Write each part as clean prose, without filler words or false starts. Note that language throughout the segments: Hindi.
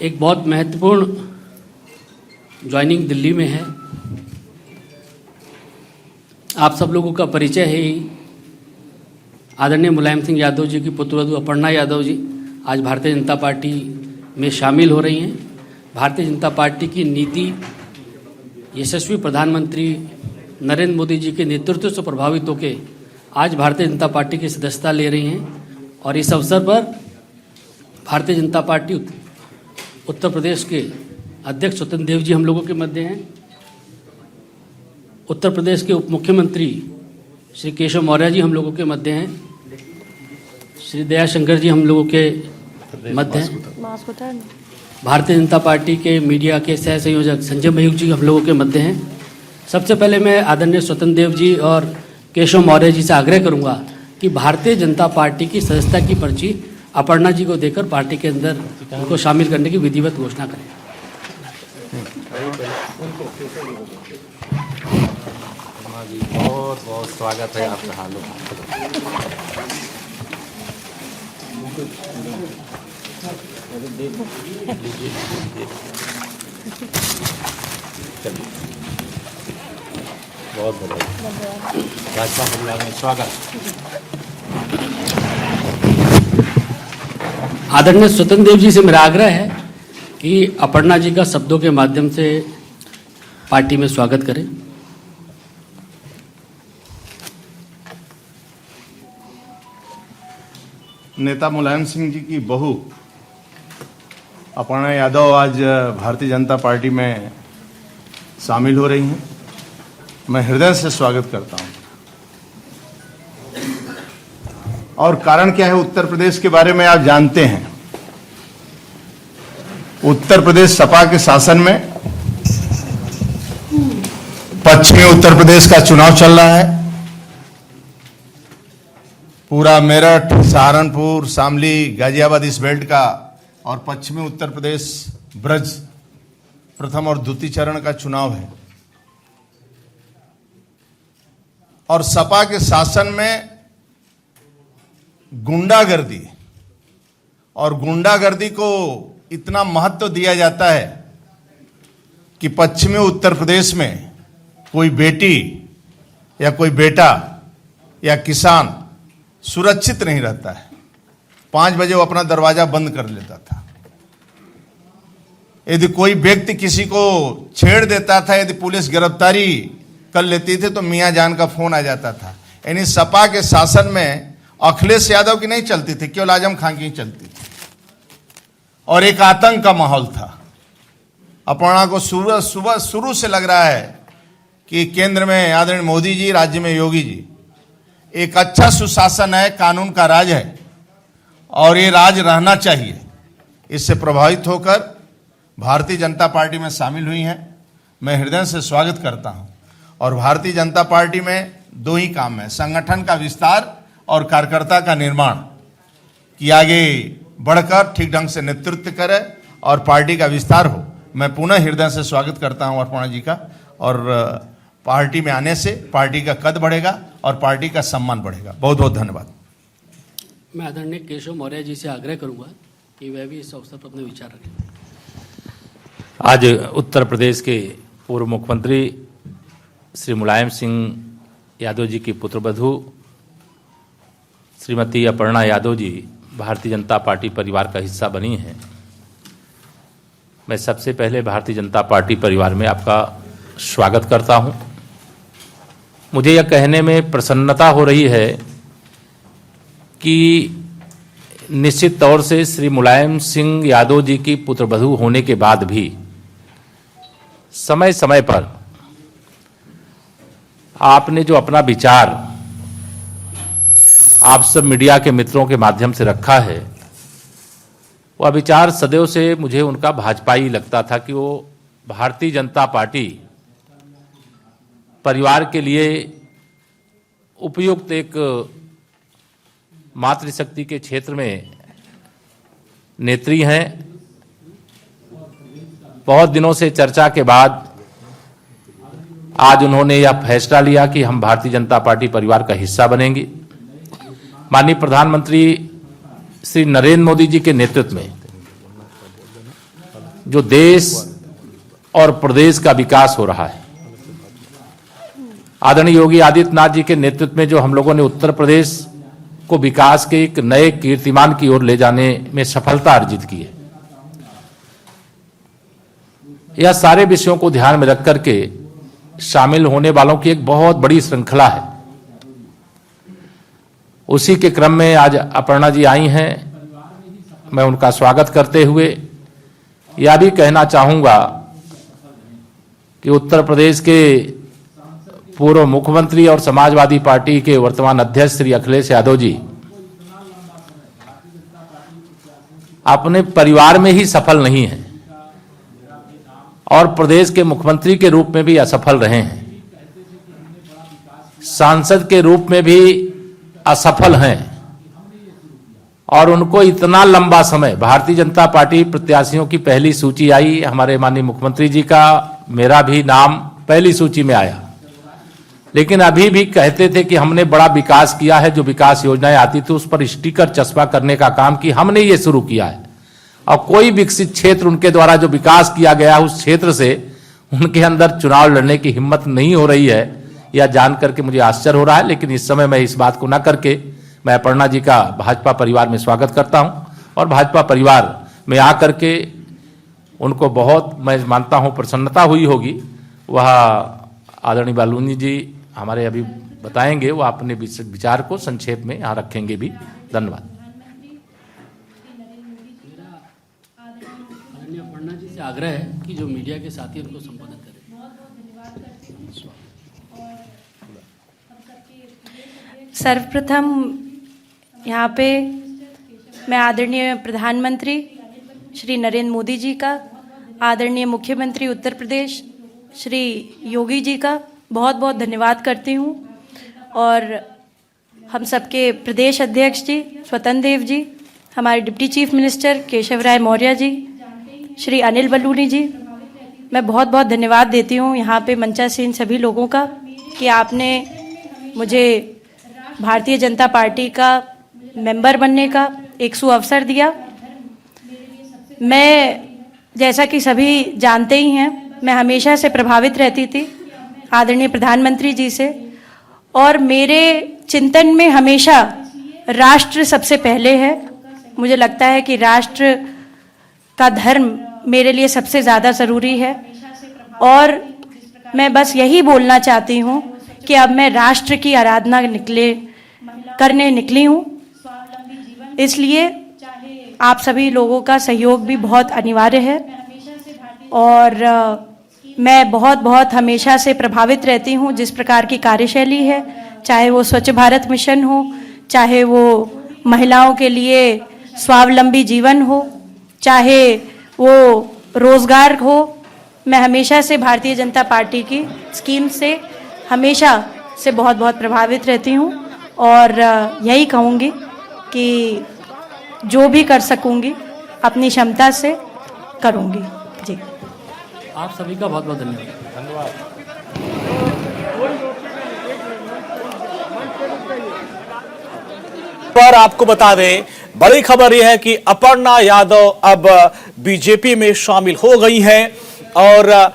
एक बहुत महत्वपूर्ण ज्वाइनिंग दिल्ली में है। आप सब लोगों का परिचय है ही। आदरणीय मुलायम सिंह यादव जी की पुत्रवधू अपर्णा यादव जी आज भारतीय जनता पार्टी में शामिल हो रही हैं। भारतीय जनता पार्टी की नीति यशस्वी प्रधानमंत्री नरेंद्र मोदी जी के नेतृत्व से प्रभावित होकर आज भारतीय जनता पार्टी की सदस्यता ले रही हैं और इस अवसर पर भारतीय जनता पार्टी उत्तर प्रदेश के अध्यक्ष स्वतंत्र देव जी हम लोगों के मध्य हैं। उत्तर प्रदेश के उप मुख्यमंत्री श्री केशव मौर्य जी हम लोगों के मध्य हैं। श्री दयाशंकर जी हम लोगों के मध्य हैं। भारतीय जनता पार्टी के मीडिया के सह संयोजक संजय मयूख जी हम लोगों के मध्य हैं। सबसे पहले मैं आदरणीय स्वतंत्र देव जी और केशव मौर्य जी से आग्रह करूंगा कि भारतीय जनता पार्टी की सदस्यता की पर्ची अपर्णा जी को देकर पार्टी के अंदर उनको शामिल करने की विधिवत घोषणा करें। बहुत बहुत स्वागत है आपका। हाल बहुत बधाई। भाजपा परिवार में स्वागत। आदरणीय स्वतंत्र देव जी से मेरा आग्रह है कि अपर्णा जी का शब्दों के माध्यम से पार्टी में स्वागत करें। नेता मुलायम सिंह जी की बहू अपर्णा यादव आज भारतीय जनता पार्टी में शामिल हो रही हैं। मैं हृदय से स्वागत करता हूं। और कारण क्या है, उत्तर प्रदेश के बारे में आप जानते हैं। उत्तर प्रदेश सपा के शासन में पश्चिमी उत्तर प्रदेश का चुनाव चल रहा है। पूरा मेरठ, सहारनपुर, शामली, गाजियाबाद इस बेल्ट का और पश्चिमी उत्तर प्रदेश ब्रज प्रथम और द्वितीय चरण का चुनाव है। और सपा के शासन में गुंडागर्दी और गुंडागर्दी को इतना महत्व दिया जाता है कि पश्चिमी उत्तर प्रदेश में कोई बेटी या कोई बेटा या किसान सुरक्षित नहीं रहता है। 5 बजे वो अपना दरवाजा बंद कर लेता था। यदि कोई व्यक्ति किसी को छेड़ देता था, यदि पुलिस गिरफ्तारी कर लेती थी तो मियां जान का फोन आ जाता था। यानी सपा के शासन में अखिलेश यादव की नहीं चलती थी, केवल आजम खान की चलती थी और एक आतंक का माहौल था। अपर्णा को शुरू से लग रहा है कि केंद्र में आदरणीय मोदी जी, राज्य में योगी जी, एक अच्छा सुशासन है, कानून का राज है और ये राज रहना चाहिए। इससे प्रभावित होकर भारतीय जनता पार्टी में शामिल हुई हैं। मैं हृदय से स्वागत करता हूं। और भारतीय जनता पार्टी में 2 ही काम है, संगठन का विस्तार और कार्यकर्ता का निर्माण, कि आगे बढ़कर ठीक ढंग से नेतृत्व करे और पार्टी का विस्तार हो। मैं पुनः हृदय से स्वागत करता हूं अपर्णा जी का। और पार्टी में आने से पार्टी का कद बढ़ेगा और पार्टी का सम्मान बढ़ेगा। बहुत बहुत धन्यवाद। मैं आदरणीय केशव मौर्य जी से आग्रह करूंगा कि वह भी इस अवसर पर अपने विचार रखें। आज उत्तर प्रदेश के पूर्व मुख्यमंत्री श्री मुलायम सिंह यादव जी की पुत्रवधू श्रीमती अपर्णा यादव जी भारतीय जनता पार्टी परिवार का हिस्सा बनी हैं। मैं सबसे पहले भारतीय जनता पार्टी परिवार में आपका स्वागत करता हूं। मुझे यह कहने में प्रसन्नता हो रही है कि निश्चित तौर से श्री मुलायम सिंह यादव जी की पुत्रवधू होने के बाद भी समय समय पर आपने जो अपना विचार आप सब मीडिया के मित्रों के माध्यम से रखा है, वह विचार सदैव से मुझे उनका भाजपाई लगता था कि वो भारतीय जनता पार्टी परिवार के लिए उपयुक्त एक मातृशक्ति के क्षेत्र में नेत्री हैं। बहुत दिनों से चर्चा के बाद आज उन्होंने यह फैसला लिया कि हम भारतीय जनता पार्टी परिवार का हिस्सा बनेंगे। माननीय प्रधानमंत्री श्री नरेंद्र मोदी जी के नेतृत्व में जो देश और प्रदेश का विकास हो रहा है। आदरणीय योगी आदित्यनाथ जी के नेतृत्व में जो हम लोगों ने उत्तर प्रदेश को विकास के एक नए कीर्तिमान की ओर ले जाने में सफलता अर्जित की है, यह सारे विषयों को ध्यान में रख करके शामिल होने वालों की एक बहुत बड़ी श्रृंखला है। उसी के क्रम में आज अपर्णा जी आई हैं। मैं उनका स्वागत करते हुए यह भी कहना चाहूंगा कि उत्तर प्रदेश के पूर्व मुख्यमंत्री और समाजवादी पार्टी के वर्तमान अध्यक्ष श्री अखिलेश यादव जी अपने परिवार में ही सफल नहीं हैं और प्रदेश के मुख्यमंत्री के रूप में भी असफल रहे हैं, सांसद के रूप में भी असफल हैं और उनको इतना लंबा समय, भारतीय जनता पार्टी प्रत्याशियों की पहली सूची आई, हमारे माननीय मुख्यमंत्री जी का, मेरा भी नाम पहली सूची में आया, लेकिन अभी भी कहते थे कि हमने बड़ा विकास किया है। जो विकास योजनाएं आती थी उस पर स्टिकर चस्पा करने का काम कि हमने ये शुरू किया है, और कोई विकसित क्षेत्र उनके द्वारा जो विकास किया गया उस क्षेत्र से उनके अंदर चुनाव लड़ने की हिम्मत नहीं हो रही है। यह जान करके मुझे आश्चर्य हो रहा है, लेकिन इस समय मैं इस बात को न करके मैं अपर्णा जी का भाजपा परिवार में स्वागत करता हूं और भाजपा परिवार में आकर के उनको बहुत, मैं मानता हूं, प्रसन्नता हुई होगी। वह आदरणीय बालूनी जी हमारे अभी बताएंगे, वो अपने विचार को संक्षेप में यहाँ रखेंगे भी। धन्यवाद। आदरणीय अपर्णा जी से आग्रह है कि जो मीडिया के साथी उनको संबोधित करें। सर्वप्रथम यहाँ पे मैं आदरणीय प्रधानमंत्री श्री नरेंद्र मोदी जी का, आदरणीय मुख्यमंत्री उत्तर प्रदेश श्री योगी जी का बहुत बहुत धन्यवाद करती हूँ, और हम सबके प्रदेश अध्यक्ष जी स्वतंत्र देव जी, हमारे डिप्टी चीफ मिनिस्टर केशव राय मौर्य जी, श्री अनिल बलूनी जी, मैं बहुत बहुत धन्यवाद देती हूँ यहाँ पे मंचासीन सभी लोगों का कि आपने मुझे भारतीय जनता पार्टी का मेंबर बनने का एक सुअवसर दिया। मैं, जैसा कि सभी जानते ही हैं, मैं हमेशा से प्रभावित रहती थी आदरणीय प्रधानमंत्री जी से, और मेरे चिंतन में हमेशा राष्ट्र सबसे पहले है। मुझे लगता है कि राष्ट्र का धर्म मेरे लिए सबसे ज़्यादा ज़रूरी है, और मैं बस यही बोलना चाहती हूँ कि अब मैं राष्ट्र की आराधना करने निकली हूँ। इसलिए आप सभी लोगों का सहयोग भी बहुत अनिवार्य है, और मैं बहुत बहुत हमेशा से प्रभावित रहती हूँ जिस प्रकार की कार्यशैली है, चाहे वो स्वच्छ भारत मिशन हो, चाहे वो महिलाओं के लिए स्वावलंबी जीवन हो, चाहे वो रोजगार हो। मैं हमेशा से भारतीय जनता पार्टी की स्कीम से हमेशा से बहुत बहुत प्रभावित रहती हूँ, और यही कहूँगी कि जो भी कर सकूँगी अपनी क्षमता से करूँगी। जी, आप सभी का बहुत बहुत धन्यवाद। पर आपको बता दें, बड़ी खबर यह है कि अपर्णा यादव अब बीजेपी में शामिल हो गई हैं, और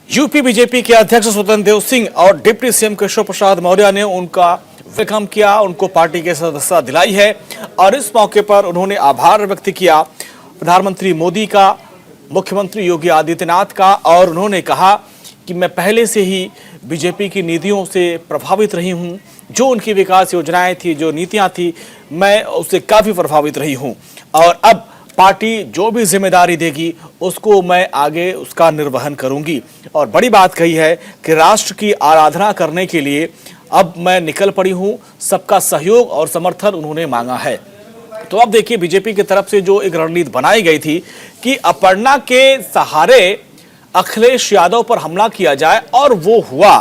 यूपी बीजेपी के अध्यक्ष स्वतंत्र देव सिंह और डिप्टी सीएम केशव प्रसाद मौर्य ने उनका वेलकम किया, उनको पार्टी के सदस्यता दिलाई है, और इस मौके पर उन्होंने आभार व्यक्त किया प्रधानमंत्री मोदी का, मुख्यमंत्री योगी आदित्यनाथ का, और उन्होंने कहा कि मैं पहले से ही बीजेपी की नीतियों से प्रभावित रही हूं, जो उनकी विकास योजनाएं थी, जो नीतियां थी, मैं उससे काफी प्रभावित रही हूं, और अब पार्टी जो भी जिम्मेदारी देगी उसको मैं आगे उसका निर्वहन करूंगी। और बड़ी बात कही है कि राष्ट्र की आराधना करने के लिए अब मैं निकल पड़ी हूं, सबका सहयोग और समर्थन उन्होंने मांगा है। तो अब देखिए, बीजेपी की तरफ से जो एक रणनीति बनाई गई थी कि अपर्णा के सहारे अखिलेश यादव पर हमला किया जाए, और वो हुआ।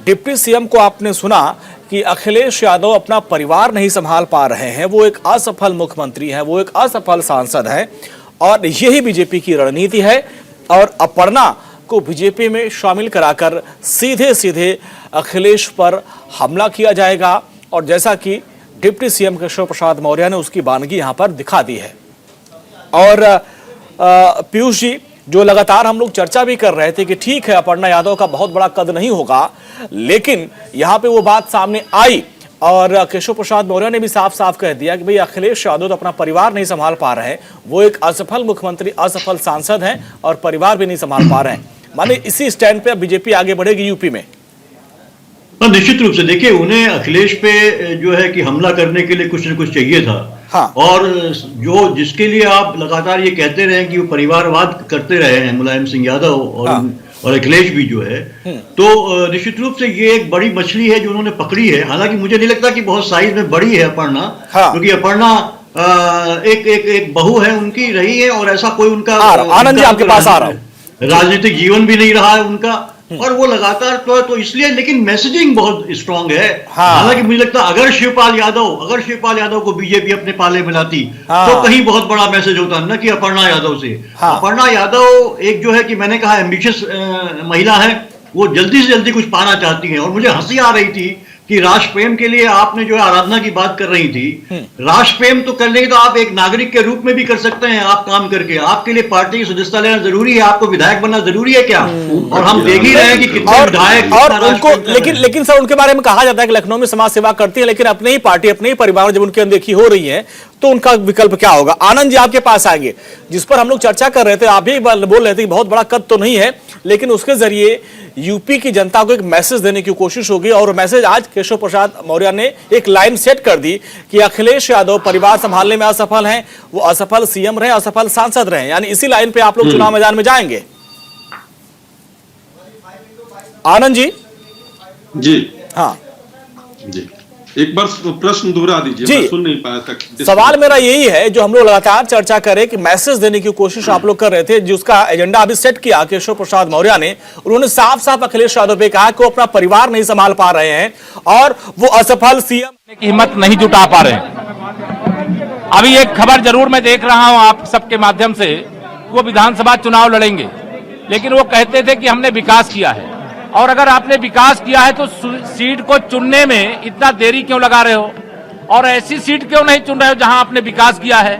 डिप्टी सीएम को आपने सुना कि अखिलेश यादव अपना परिवार नहीं संभाल पा रहे हैं, वो एक असफल मुख्यमंत्री हैं, वो एक असफल सांसद हैं, और यही बीजेपी की रणनीति है। और अपर्णा को बीजेपी में शामिल कराकर सीधे सीधे अखिलेश पर हमला किया जाएगा, और जैसा कि डिप्टी सीएम केशव प्रसाद मौर्य ने उसकी बानगी यहां पर दिखा दी है। और पीयूष जी, जो लगातार हम लोग चर्चा भी कर रहे थे कि ठीक है अपर्णा यादव का बहुत बड़ा कद नहीं होगा, लेकिन यहां पे वो बात सामने आई और केशव प्रसाद मौर्य ने भी साफ साफ कह दिया कि भाई अखिलेश यादव तो अपना परिवार नहीं संभाल पा रहे हैं, वो एक असफल मुख्यमंत्री, असफल सांसद हैं और परिवार भी नहीं संभाल पा रहे हैं। माने इसी स्टैंड पे अब बीजेपी आगे बढ़ेगी यूपी में। निश्चित रूप से देखिए, उन्हें अखिलेश पे जो है कि हमला करने के लिए कुछ न कुछ चाहिए था। हाँ। और जो जिसके लिए आप लगातार ये कहते रहे कि वो परिवारवाद करते रहे हैं मुलायम सिंह यादव और हाँ। और अखिलेश भी जो है, तो निश्चित रूप से ये एक बड़ी मछली है जो उन्होंने पकड़ी है। हालांकि मुझे नहीं लगता कि बहुत साइज में बड़ी है अपर्णा, हाँ। क्योंकि अपर्णा एक बहू है उनकी रही है और ऐसा कोई उनका आनंद जी आपके पास आ रहा हूं। राजनीतिक जीवन भी नहीं रहा है उनका, और वो लगातार तो इसलिए, लेकिन मैसेजिंग बहुत स्ट्रांग है। हाँ। हालांकि मुझे लगता है अगर शिवपाल यादव को बीजेपी अपने पाले में लाती, हाँ। तो कहीं बहुत बड़ा मैसेज होता, न कि अपर्णा यादव से। हाँ। अपर्णा यादव एक जो है कि मैंने कहा एम्बिशियस महिला है, वो जल्दी से जल्दी कुछ पाना चाहती हैं। और मुझे हंसी आ रही थी कि राष्ट्र प्रेम के लिए आपने जो है आराधना की बात कर रही थी। राष्ट्र प्रेम तो करने तो आप एक नागरिक के रूप में भी कर सकते हैं, आप काम करके। आपके लिए पार्टी की सदस्यता लेना जरूरी है? आपको विधायक बनना जरूरी है क्या? और हम देख ही रहे हैं कि कितने विधायक और कितना उनको राष्ट्र प्रेम कर रहे हैं। लेकिन सर उनके बारे में कहा जाता है कि लखनऊ में समाज सेवा करती है, लेकिन अपने ही पार्टी, अपने ही परिवार में जब उनकी अनदेखी हो रही है तो उनका विकल्प क्या होगा? आनंद जी आपके पास आएंगे, जिस पर हम लोग चर्चा कर रहे थे, आप भी बोल रहे थे कि बहुत बड़ा कद तो नहीं है, लेकिन उसके जरिए यूपी की जनता को एक मैसेज देने की कोशिश होगी। और मैसेज आज केशव प्रसाद मौर्य ने एक लाइन सेट कर दी कि अखिलेश यादव परिवार संभालने में असफल हैं, वो असफल सीएम रहे, असफल सांसद रहे। यानी इसी लाइन पे आप लोग चुनाव मैदान में जाएंगे। आनंद जी। जी हाँ जी, एक बार प्रश्न दोहरा दीजिए, जी। मैं सुन नहीं पाया था। सवाल मेरा यही है, जो हम लोग लगातार चर्चा करें कि मैसेज देने की कोशिश आप लोग कर रहे थे, जिसका एजेंडा अभी सेट किया केशव प्रसाद मौर्य ने। उन्होंने साफ साफ अखिलेश यादव पे कहा कि वो अपना परिवार नहीं संभाल पा रहे हैं और वो असफल सीएम की हिम्मत नहीं जुटा पा रहे हैं। अभी एक खबर जरूर मैं देख रहा हूं आप सबके माध्यम से, वो विधानसभा चुनाव लड़ेंगे, लेकिन वो कहते थे कि हमने विकास किया है। और अगर आपने विकास किया है तो सीट को चुनने में इतना देरी क्यों लगा रहे हो? और ऐसी सीट क्यों नहीं चुन रहे हो जहां आपने विकास किया है?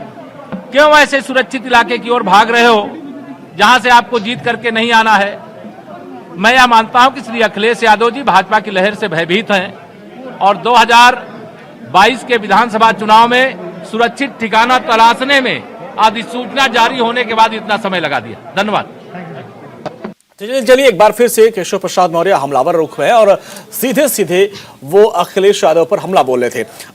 क्यों ऐसे सुरक्षित इलाके की ओर भाग रहे हो जहां से आपको जीत करके नहीं आना है? मैं यह मानता हूं कि श्री अखिलेश यादव जी भाजपा की लहर से भयभीत हैं और 2022 के विधानसभा चुनाव में सुरक्षित ठिकाना तलाशने में अधिसूचना जारी होने के बाद इतना समय लगा दिया। धन्यवाद। चलिए एक बार फिर से केशव प्रसाद मौर्य हमलावर रुख है और सीधे सीधे वो अखिलेश यादव पर हमला बोल रहे थे।